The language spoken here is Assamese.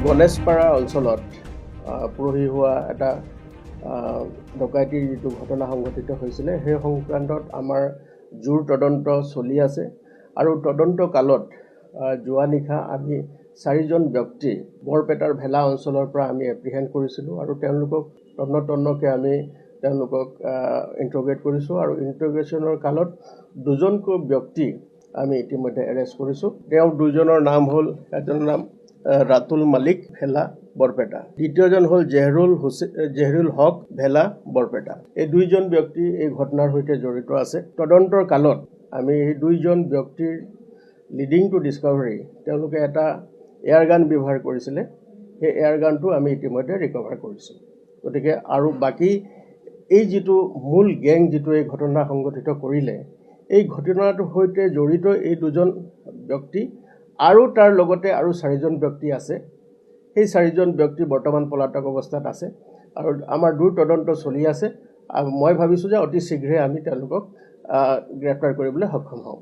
গণেশপাৰা অঞ্চলত পৰহি হোৱা এটা ডকাইতিৰ যিটো ঘটনা সংঘটিত হৈছিলে সেই সংক্ৰান্তত আমাৰ জোৰ তদন্ত চলি আছে আৰু তদন্ত কালত যোৱা নিশা আমি 4জন ব্যক্তি বৰপেটাৰ ভেলা অঞ্চলৰ পৰা আমি এপ্ৰিহেণ্ড কৰিছিলোঁ আৰু তেওঁলোকক তন্নতন্নকৈ আমি তেওঁলোকক ইণ্ট্ৰগেট কৰিছোঁ আৰু ইণ্ট্ৰগেশ্যনৰ কালত 2জনকৈ ব্যক্তি আমি ইতিমধ্যে এৰেষ্ট কৰিছোঁ। তেওঁ 2জনৰ নাম হ'ল, এজনৰ নাম ৰাতুল মালিক ভেলা বৰপেটা, দ্বিতীয়জন হ'ল জেহৰুল হক ভেলা বৰপেটা। এই 2জন ব্যক্তি এই ঘটনাৰ সৈতে জড়িত আছে। তদন্তৰ কালত আমি এই 2জন ব্যক্তিৰ লিডিং টু ডিস্কভাৰী তেওঁলোকে এটা এয়াৰগান ব্যৱহাৰ কৰিছিলে, সেই এয়াৰগানটো আমি ইতিমধ্যে ৰিকভাৰ কৰিছোঁ। গতিকে আৰু বাকী এই যিটো মূল গেং যিটো এই ঘটনা সংঘটিত কৰিলে, এই ঘটনাটোৰ সৈতে জড়িত এই 2জন ব্যক্তি আৰু তাৰ লগতে আৰু 4জন ব্যক্তি আছে। সেই 4জন ব্যক্তি বৰ্তমান পলাতক অৱস্থাত আছে আৰু আমাৰ দূৰ তদন্ত চলি আছে আৰু মই ভাবিছোঁ যে অতি শীঘ্ৰে আমি তেওঁলোকক গ্ৰেপ্তাৰ কৰিবলৈ সক্ষম হ'ম।